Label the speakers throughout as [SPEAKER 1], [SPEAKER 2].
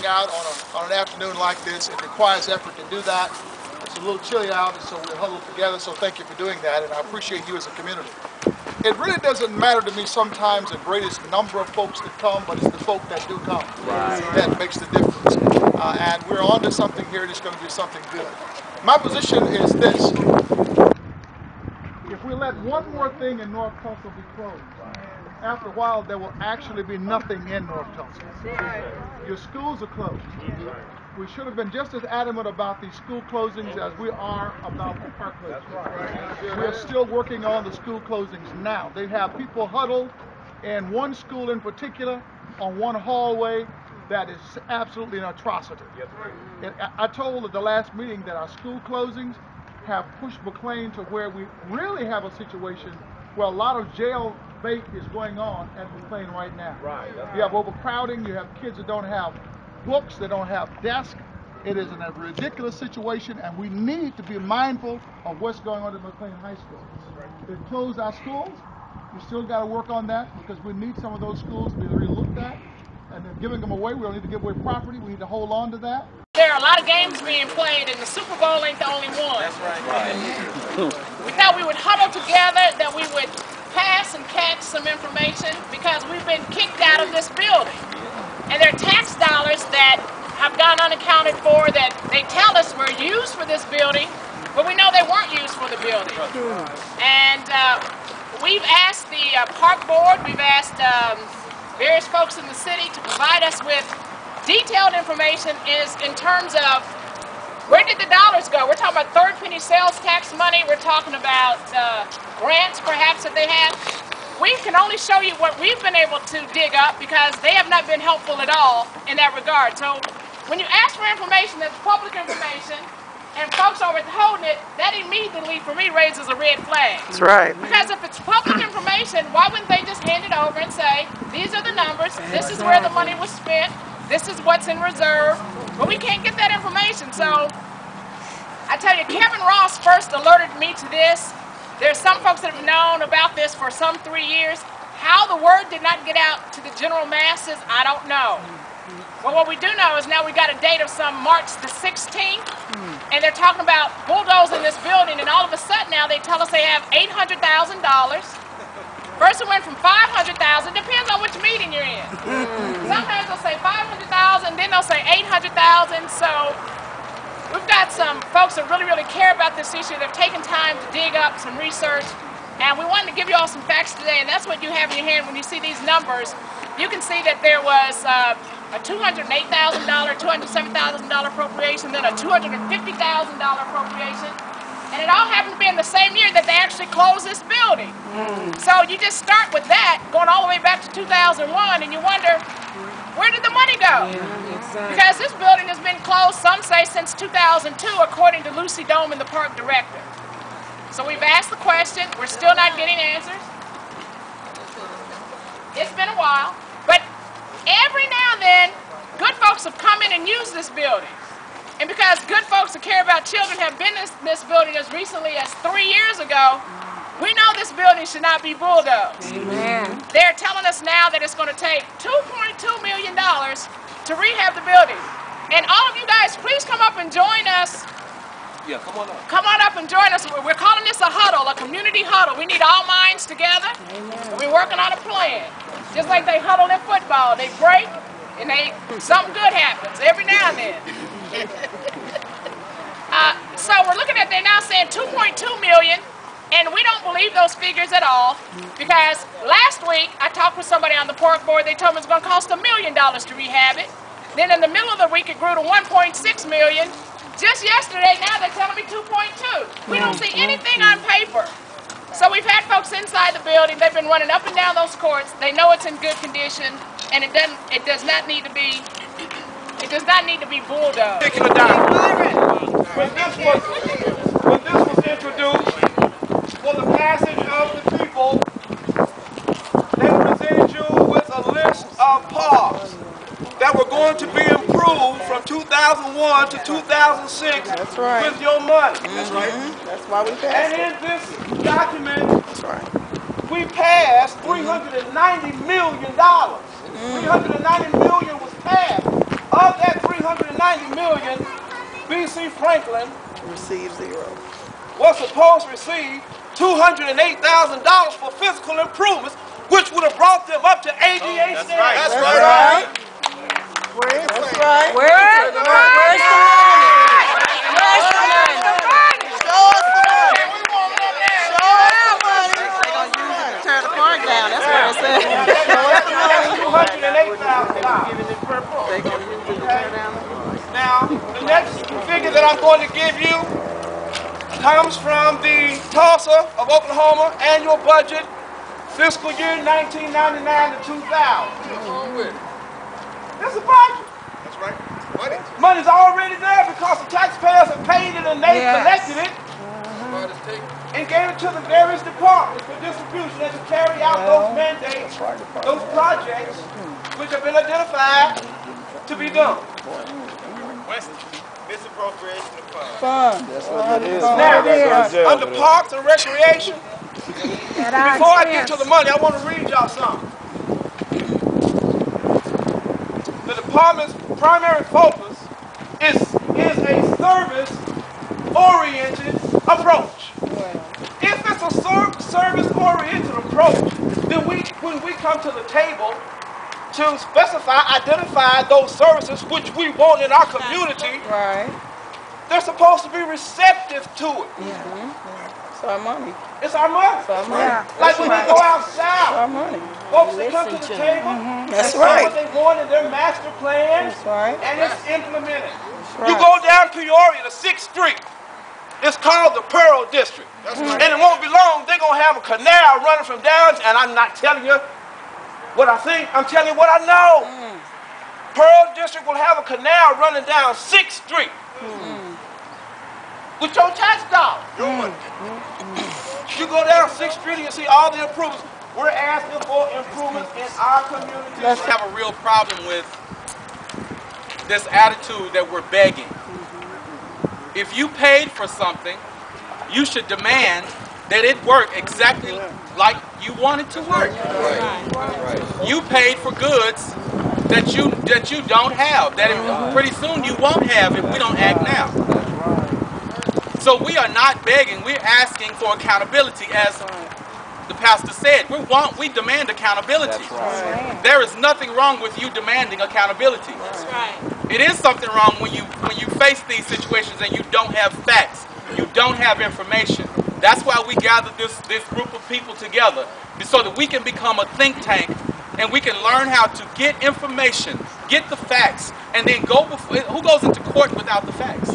[SPEAKER 1] Out on an afternoon like this. It requires effort to do that. It's a little chilly out, and so we're huddled together, so thank you for doing that, and I appreciate you as a community. It really doesn't matter to me sometimes the greatest number of folks that come, but it's the folk that do come that makes the difference. And we're on to something here that's going to be something good. My position is this. If we let one more thing in North Tulsa be closed, after a while there will actually be nothing in North Tulsa. Your schools are closed. We should have been just as adamant about these school closings as we are about the park closings. We're still working on the school closings now. They have people huddled in one school in particular on one hallway. That is absolutely an atrocity. I told at the last meeting that our school closings have pushed McLean to where we really have a situation where a lot of jail bait is going on at McLean right now. You have overcrowding, you have kids that don't have books, they don't have desks. It is a ridiculous situation, and we need to be mindful of what's going on at McLean High School. They've closed our schools. We still got to work on that because we need some of those schools to be relooked at, and they're giving them away. We don't need to give away property. We need to hold on to that.
[SPEAKER 2] There are a lot of games being played, and the Super Bowl ain't the only one.
[SPEAKER 3] That's right.
[SPEAKER 2] We thought we would huddle together, that we would pass and catch some information because we've been kicked out of this building. And there are tax dollars that have gone unaccounted for that they tell us were used for this building, but we know they weren't used for the building. And we've asked the park board, we've asked various folks in the city to provide us with detailed information in terms of where did the dollars go? We're talking about third penny sales tax money. We're talking about grants perhaps that they have. We can only show you what we've been able to dig up because they have not been helpful at all in that regard. So when you ask for information that's public information and folks are withholding it, that immediately for me raises a red flag.
[SPEAKER 4] That's right.
[SPEAKER 2] Because if it's public information, why wouldn't they just hand it over and say, these are the numbers, this is where the money was spent, this is what's in reserve, but we can't get that information. So I tell you, Kevin Ross first alerted me to this. There's some folks that have known about this for some 3 years. How the word did not get out to the general masses, I don't know. But what we do know is now we got a date of some March the 16th, and they're talking about bulldozing this building, and all of a sudden now they tell us they have $800,000. First it went from $500,000, depends on which meeting you're in. Sometimes they'll say $500,000, then they'll say $800,000, so we've got some folks that really care about this issue. They've taken time to dig up some research, and we wanted to give you all some facts today, and that's what you have in your hand when you see these numbers. You can see that there was a $208,000, $207,000 appropriation, then a $250,000 appropriation, and it all happened to be in the same year that they actually closed this building. So you just start with that, going all the way back to 2001, and you wonder, where did the money go? Because this building has been closed, some say, since 2002, according to Lucy Doman, the park director. So we've asked the question. We're still not getting answers. It's been a while. But every now and then, good folks have come in and used this building. And because good folks that care about children have been in this building as recently as 3 years ago, we know this building should not be bulldozed.
[SPEAKER 4] Amen.
[SPEAKER 2] They're telling us now that it's going to take $2.2 million to rehab the building. And all of you guys, please come up and join us.
[SPEAKER 3] Yeah, come on up.
[SPEAKER 2] Come on up and join us. We're calling this a huddle, a community huddle. We need all minds together. And we're working on a plan. Just like they huddle in football. They break and something good happens every now and then. So we're looking at, they're now saying $2.2 million. And we don't believe those figures at all, because last week I talked with somebody on the park board. They told me it was going to cost $1 million to rehab it. Then in the middle of the week it grew to $1.6 million. Just yesterday, now they're telling me 2.2. We don't see anything on paper. So we've had folks inside the building. They've been running up and down those courts. They know it's in good condition, and it does not need to be bulldozed.
[SPEAKER 4] When this was introduced for the passage of the people, they presented you with a list of parks that were going to be improved from 2001 to 2006 with your money.
[SPEAKER 5] That's right. That's why we passed
[SPEAKER 4] And in this document, we passed $390 million. $390 million was passed. Of that $390 million, B.C. Franklin
[SPEAKER 5] received zero.
[SPEAKER 4] was supposed to receive $208,000 for physical improvements, which would have brought them up to ADA standards.
[SPEAKER 5] That's right. Where is it? That's right. Where's the money? Where's the money? Show us the money. Show us the money. Tear the park down. That's what it said. Show us the money.
[SPEAKER 4] $208,000. Now, the next figure that I'm going to give you comes from the Tulsa of Oklahoma annual budget, fiscal year 1999 to 2000. It's a budget.
[SPEAKER 6] That's right.
[SPEAKER 4] Money's already there because the taxpayers have paid it and they collected it and gave it to the various departments for distribution and to carry out those mandates, those projects which have been identified to be done.
[SPEAKER 6] Misappropriation of funds.
[SPEAKER 5] That's what it is.
[SPEAKER 4] Now, under Parks and Recreation, before I get to the money, I want to read y'all something. The department's primary focus is a service-oriented approach. If it's a service-oriented approach, then when we come to the table to identify those services which we want in our community, they're supposed to be receptive to it.
[SPEAKER 5] It's our money.
[SPEAKER 4] It's our money.
[SPEAKER 5] It's our money.
[SPEAKER 4] Like when we go outside,
[SPEAKER 5] It's our money.
[SPEAKER 4] folks that come to the table,
[SPEAKER 5] That's
[SPEAKER 4] they say
[SPEAKER 5] right.
[SPEAKER 4] what they want in their master plans,
[SPEAKER 5] That's right.
[SPEAKER 4] and it's implemented.
[SPEAKER 5] right.
[SPEAKER 4] You go down Peoria to 6th Street. It's called the Pearl District. And it won't be long, they're going to have a canal running from down, and I'm not telling you what I think, I'm telling you what I know. Pearl District will have a canal running down 6th Street. With your tax dollars. You go down 6th Street and you see all the improvements. We're asking for improvements in our community.
[SPEAKER 3] Let's have a real problem with this attitude that we're begging. If you paid for something, you should demand that it work exactly like you want it to work. You paid for goods that you don't have, that pretty soon you won't have if we don't act now. So we are not begging, we're asking for accountability, as the pastor said. We demand accountability. There is nothing wrong with you demanding accountability. It is something wrong when you face these situations and you don't have facts, you don't have information. That's why we gather this group of people together, so that we can become a think tank and we can learn how to get information, get the facts, and then go before. Who goes into court without the facts?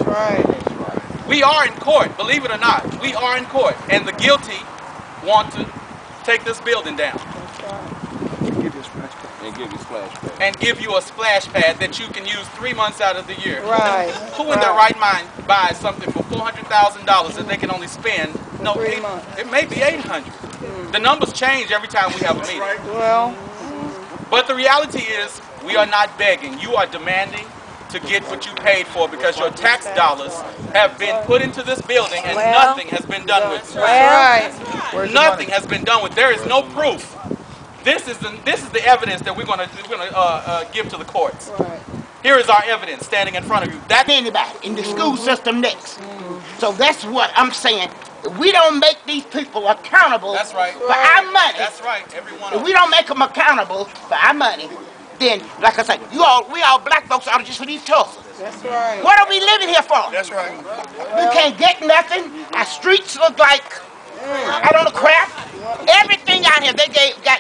[SPEAKER 3] We are in court, believe it or not. We are in court, and the guilty want to take this building down. And give you a splash pad that you can use 3 months out of the year. Who in their right mind buys something for $400,000 that they can only spend? No, it may be $800,000. The numbers change every time we have a meeting. But the reality is, we are not begging. You are demanding to get what you paid for, because your tax dollars have been put into this building and nothing has been done with it. Nothing has been done with it. There is no proof. This is the evidence that we're going to give to the courts. Here is our evidence standing in front of you.
[SPEAKER 7] That's anybody in the school system next. So that's what I'm saying. If we don't make these people accountable for our money, if we don't make them accountable for our money, then, like I said, we all black folks out just for these Tulsans. What are we living here for? We can't get nothing. Our streets look like, I don't know, crap. Everything out here,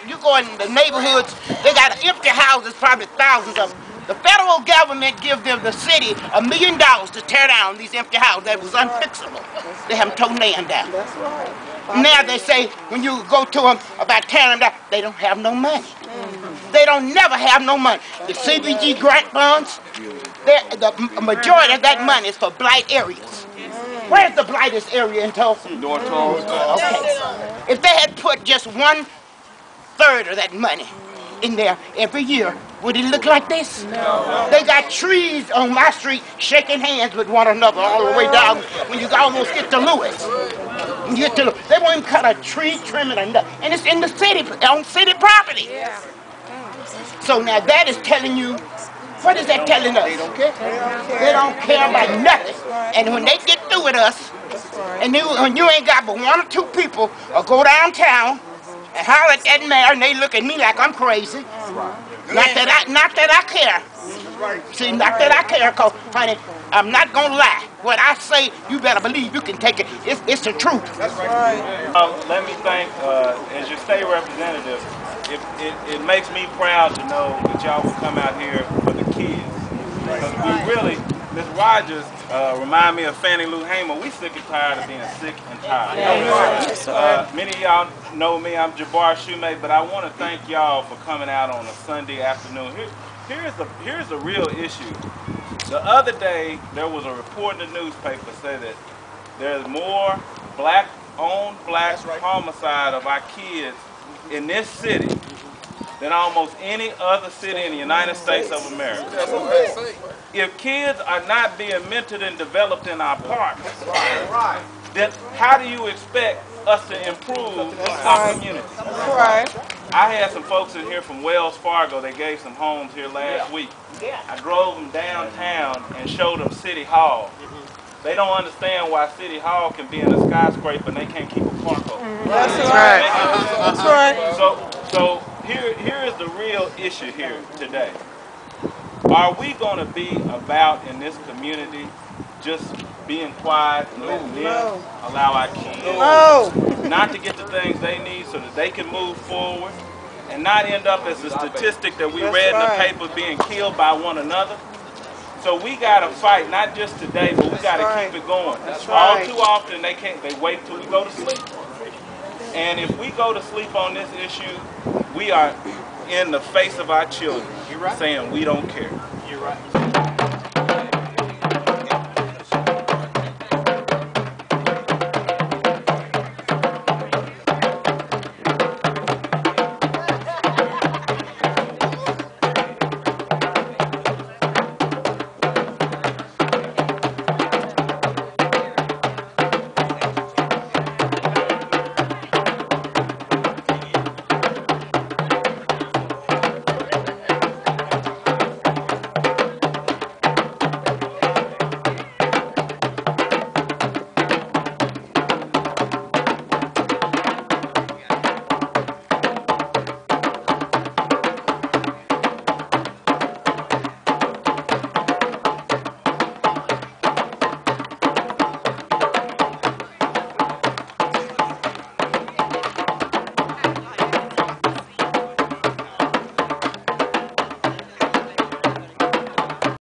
[SPEAKER 7] you go in the neighborhoods, they got empty houses, probably thousands of them. The federal government gives them, the city, $1 million to tear down these empty houses that was unfixable. They haven't torn them down.
[SPEAKER 5] That's right.
[SPEAKER 7] Now they say when you go to them about tearing them down, they don't have no money. They don't never have no money. The CBG grant funds, the majority of that money is for blight areas. Where's the blightest area in Tulsa?
[SPEAKER 4] North Tulsa.
[SPEAKER 7] Okay. If they had put just 1/3 of that money in there every year, would it look like this? No. They got trees on my street shaking hands with one another all the way down when you almost get to Lewis. They won't even cut a tree, trim it or nothing. And it's in the city, on city property. So now that is telling you, what is that telling us? They don't care. They don't care about nothing. And when they get through with us, and when you ain't got but 1 or 2 people go downtown and holler at that mayor, and they look at me like I'm crazy. Not that I care. See, not that I care, because, honey, I'm not going to lie. What I say, you better believe you can take it. It's the truth. That's right.
[SPEAKER 6] Let me thank, as your state representative, it makes me proud to know that y'all will come out here for the kids. Because we really, Ms. Rogers remind me of Fannie Lou Hamer. We sick and tired of being sick and tired. Many of y'all know me, I'm Jabbar Shoemate, but I want to thank y'all for coming out on a Sunday afternoon. Here's the real issue. The other day, there was a report in the newspaper saying that there's more black-owned homicide of our kids in this city than almost any other city in the United States of America. If kids are not being mentored and developed in our parks, then how do you expect us to improve our community? I had some folks in here from Wells Fargo. They gave some homes here last week. I drove them downtown and showed them City Hall. They don't understand why City Hall can be in a skyscraper and they can't keep a park open.
[SPEAKER 5] That's right. That's right.
[SPEAKER 6] So here is the real issue here today. Are we going to be about in this community just being quiet and letting them allow our kids not to get the things they need so that they can move forward and not end up as a statistic that we read in the paper being killed by one another? So we got to fight, not just today, but we got to keep it going. All too often they wait till we go to sleep. And if we go to sleep on this issue, we are in the face of our children saying we don't care. You're right.